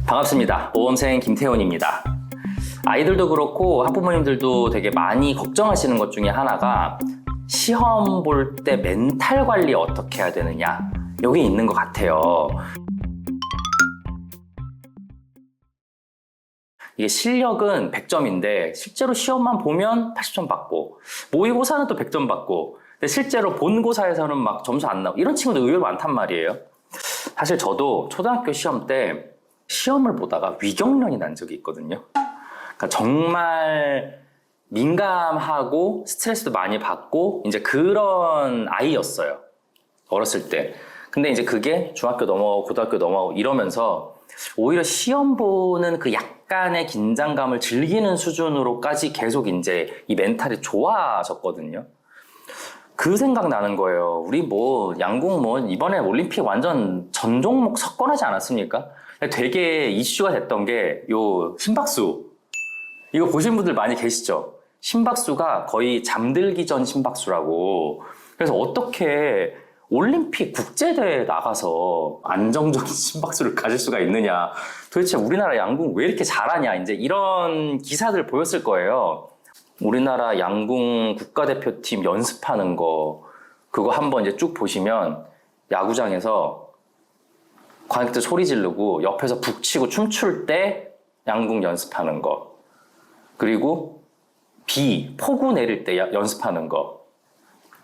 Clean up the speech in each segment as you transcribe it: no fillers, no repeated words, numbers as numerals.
반갑습니다. 모범생 김태훈입니다. 아이들도 그렇고 학부모님들도 되게 많이 걱정하시는 것 중에 하나가 시험 볼 때 멘탈 관리 어떻게 해야 되느냐, 여기 있는 것 같아요. 이게 실력은 100점인데 실제로 시험만 보면 80점 받고 모의고사는 또 100점 받고, 근데 실제로 본고사에서는 막 점수 안 나오고 이런 친구들 의외로 많단 말이에요. 사실 저도 초등학교 시험 때 시험을 보다가 위경련이 난 적이 있거든요. 그러니까 정말 민감하고 스트레스도 많이 받고 이제 그런 아이였어요, 어렸을 때. 근데 이제 그게 중학교 넘어가고 고등학교 넘어가고 이러면서 오히려 시험 보는 그 약간의 긴장감을 즐기는 수준으로까지 계속 이제 이 멘탈이 좋아졌거든요. 그 생각 나는 거예요. 우리 양궁 이번에 올림픽 완전 전 종목 석권하지 않았습니까? 되게 이슈가 됐던 게 요 심박수. 이거 보신 분들 많이 계시죠? 심박수가 거의 잠들기 전 심박수라고. 그래서 어떻게 올림픽 국제대회에 나가서 안정적인 심박수를 가질 수가 있느냐. 도대체 우리나라 양궁 왜 이렇게 잘하냐. 이제 이런 기사들 보였을 거예요. 우리나라 양궁 국가대표팀 연습하는 거, 그거 한번 이제 쭉 보시면 야구장에서 관객들 소리 지르고 옆에서 북치고 춤출 때 양궁 연습하는 거, 그리고 폭우 내릴 때 연습하는 거,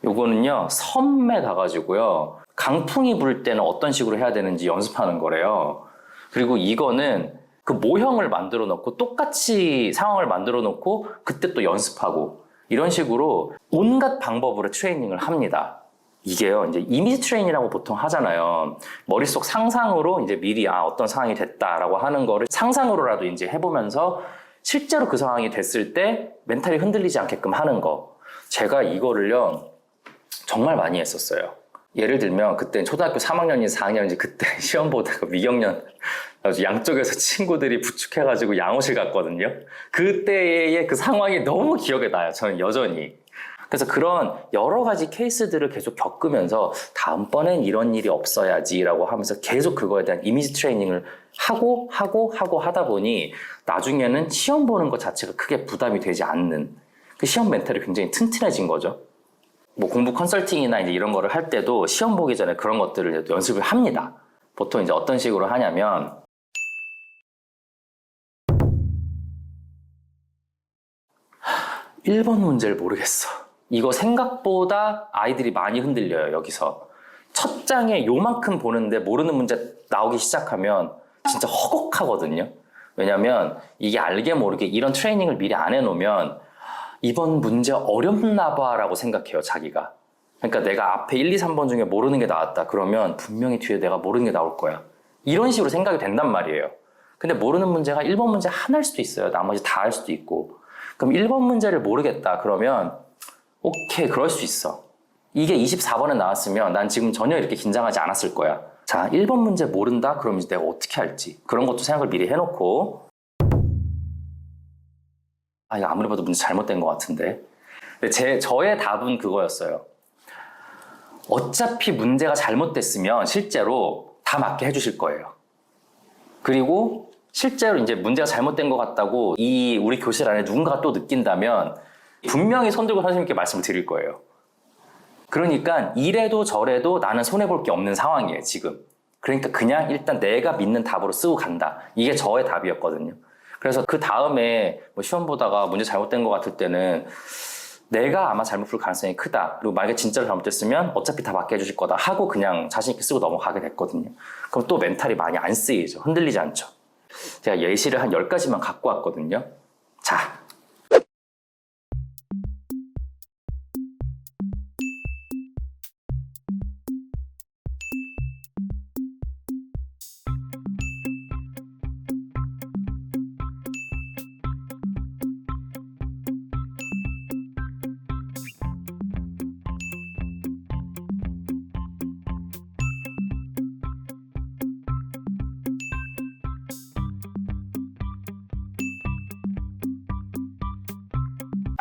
요거는요 섬에 가가지고요 강풍이 불 때는 어떤 식으로 해야 되는지 연습하는 거래요. 그리고 이거는 그 모형을 만들어 놓고 똑같이 상황을 만들어 놓고 그때 또 연습하고, 이런 식으로 온갖 방법으로 트레이닝을 합니다. 이게요, 이제 이미지 트레이닝이라고 보통 하잖아요. 머릿속 상상으로 이제 미리 어떤 상황이 됐다라고 하는 거를 상상으로라도 이제 해보면서 실제로 그 상황이 됐을 때 멘탈이 흔들리지 않게끔 하는 거. 제가 이거를요 정말 많이 했었어요. 예를 들면 그때 초등학교 3학년인지 4학년인지 그때 시험 보다가 위경련 양쪽에서 친구들이 부축해가지고 양호실 갔거든요. 그때의 그 상황이 너무 기억에 나요, 저는 여전히. 그래서 그런 여러 가지 케이스들을 계속 겪으면서 다음번엔 이런 일이 없어야지라고 하면서 계속 그거에 대한 이미지 트레이닝을 하고 하다 보니 나중에는 시험 보는 것 자체가 크게 부담이 되지 않는, 그 시험 멘탈이 굉장히 튼튼해진 거죠. 공부 컨설팅이나 이제 이런 거를 할 때도 시험 보기 전에 그런 것들을 연습을 합니다. 보통 이제 어떤 식으로 하냐면, 1번 문제를 모르겠어. 이거 생각보다 아이들이 많이 흔들려요, 여기서. 첫 장에 요만큼 보는데 모르는 문제 나오기 시작하면 진짜 허걱하거든요. 왜냐면 이게 알게 모르게 이런 트레이닝을 미리 안 해놓으면 이번 문제 어렵나 봐 라고 생각해요, 자기가. 그러니까 내가 앞에 1, 2, 3번 중에 모르는 게 나왔다 그러면 분명히 뒤에 내가 모르는 게 나올 거야, 이런 식으로 생각이 된단 말이에요. 근데 모르는 문제가 1번 문제 하나일 수도 있어요. 나머지 다 할 수도 있고. 그럼 1번 문제를 모르겠다 그러면 오케이, 그럴 수 있어. 이게 24번에 나왔으면 난 지금 전혀 이렇게 긴장하지 않았을 거야. 자, 1번 문제 모른다? 그럼 이제 내가 어떻게 할지, 그런 것도 생각을 미리 해놓고, 이거 아무리 봐도 문제 잘못된 것 같은데. 근데 저의 답은 그거였어요. 어차피 문제가 잘못됐으면 실제로 다 맞게 해주실 거예요. 그리고 실제로 이제 문제가 잘못된 것 같다고 우리 교실 안에 누군가가 또 느낀다면 분명히 손들고 선생님께 말씀을 드릴 거예요. 그러니까 이래도 저래도 나는 손해볼 게 없는 상황이에요, 지금. 그러니까 그냥 일단 내가 믿는 답으로 쓰고 간다. 이게 저의 답이었거든요. 그래서 그 다음에 시험 보다가 문제 잘못된 것 같을 때는 내가 아마 잘못 풀 가능성이 크다, 그리고 만약에 진짜로 잘못됐으면 어차피 다 맞게 해주실 거다 하고 그냥 자신 있게 쓰고 넘어가게 됐거든요. 그럼 또 멘탈이 많이 안 쓰이죠. 흔들리지 않죠. 제가 예시를 한 10가지만 갖고 왔거든요. 자,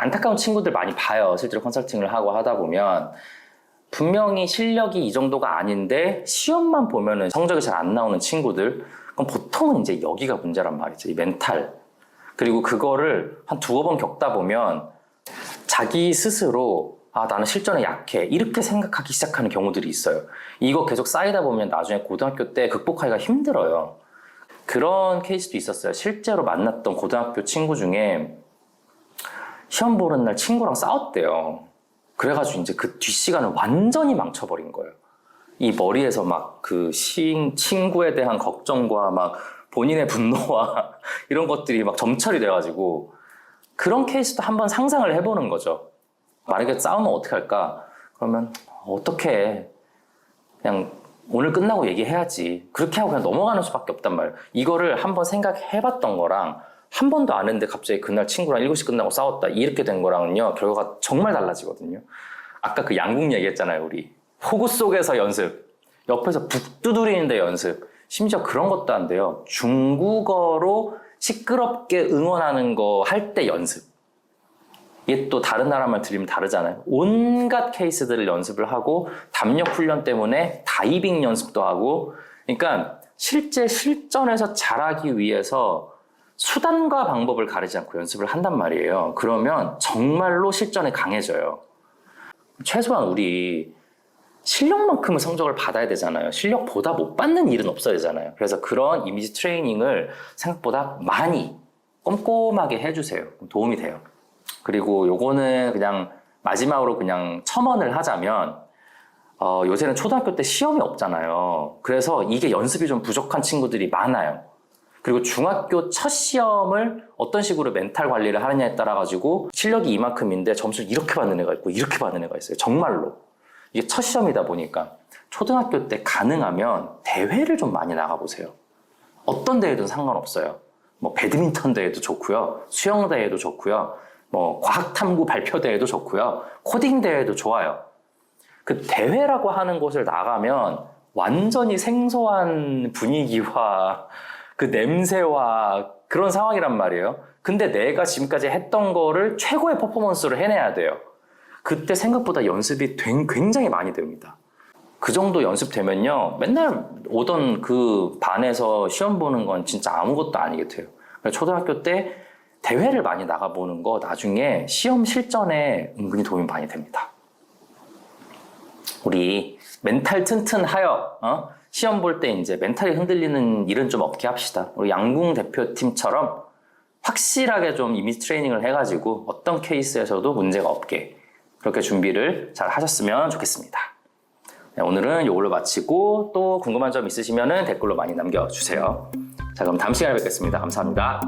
안타까운 친구들 많이 봐요. 실제로 컨설팅을 하고 하다 보면 분명히 실력이 이 정도가 아닌데 시험만 보면은 성적이 잘 안 나오는 친구들, 그럼 보통은 이제 여기가 문제란 말이죠. 이 멘탈. 그리고 그거를 한 두어 번 겪다 보면 자기 스스로 나는 실전에 약해 이렇게 생각하기 시작하는 경우들이 있어요. 이거 계속 쌓이다 보면 나중에 고등학교 때 극복하기가 힘들어요. 그런 케이스도 있었어요. 실제로 만났던 고등학교 친구 중에 시험 보는 날 친구랑 싸웠대요. 그래가지고 이제 그 뒷시간을 완전히 망쳐버린 거예요. 이 머리에서 막 그 친구에 대한 걱정과 막 본인의 분노와 이런 것들이 막 점철이 돼가지고 그런 케이스도 한번 상상을 해보는 거죠. 만약에 싸우면 어떻게 할까? 그러면 어떻게 해? 그냥 오늘 끝나고 얘기해야지. 그렇게 하고 그냥 넘어가는 수밖에 없단 말이에요. 이거를 한번 생각해봤던 거랑 한 번도 안 했는데 갑자기 그날 친구랑 7시 끝나고 싸웠다 이렇게 된 거랑은요 결과가 정말 달라지거든요. 아까 그 양궁 얘기했잖아요. 우리 폭우 속에서 연습, 옆에서 북 두드리는데 연습, 심지어 그런 것도 안 돼요. 중국어로 시끄럽게 응원하는 거 할 때 연습. 이게 또 다른 나라 말 들으면 다르잖아요. 온갖 케이스들을 연습을 하고 담력 훈련 때문에 다이빙 연습도 하고, 그러니까 실제 실전에서 잘하기 위해서 수단과 방법을 가리지 않고 연습을 한단 말이에요. 그러면 정말로 실전에 강해져요. 최소한 우리 실력만큼은 성적을 받아야 되잖아요. 실력보다 못 받는 일은 없어야 되잖아요. 그래서 그런 이미지 트레이닝을 생각보다 많이 꼼꼼하게 해주세요. 도움이 돼요. 그리고 요거는 그냥 마지막으로 그냥 첨언을 하자면 요새는 초등학교 때 시험이 없잖아요. 그래서 이게 연습이 좀 부족한 친구들이 많아요. 그리고 중학교 첫 시험을 어떤 식으로 멘탈 관리를 하느냐에 따라 가지고 실력이 이만큼인데 점수를 이렇게 받는 애가 있고 이렇게 받는 애가 있어요. 정말로. 이게 첫 시험이다 보니까 초등학교 때 가능하면 대회를 좀 많이 나가보세요. 어떤 대회든 상관없어요. 뭐 배드민턴 대회도 좋고요. 수영 대회도 좋고요. 뭐 과학탐구 발표 대회도 좋고요. 코딩 대회도 좋아요. 그 대회라고 하는 곳을 나가면 완전히 생소한 분위기와 그 냄새와 그런 상황이란 말이에요. 근데 내가 지금까지 했던 거를 최고의 퍼포먼스로 해내야 돼요. 그때 생각보다 연습이 굉장히 많이 됩니다. 그 정도 연습되면요. 맨날 오던 그 반에서 시험 보는 건 진짜 아무것도 아니겠어요. 초등학교 때 대회를 많이 나가보는 거 나중에 시험 실전에 은근히 도움이 많이 됩니다. 우리 멘탈 튼튼하여 시험 볼 때 이제 멘탈이 흔들리는 일은 좀 없게 합시다. 우리 양궁 대표팀처럼 확실하게 좀 이미지 트레이닝을 해가지고 어떤 케이스에서도 문제가 없게 그렇게 준비를 잘 하셨으면 좋겠습니다. 네, 오늘은 이걸로 마치고 또 궁금한 점 있으시면 댓글로 많이 남겨주세요. 자, 그럼 다음 시간에 뵙겠습니다. 감사합니다.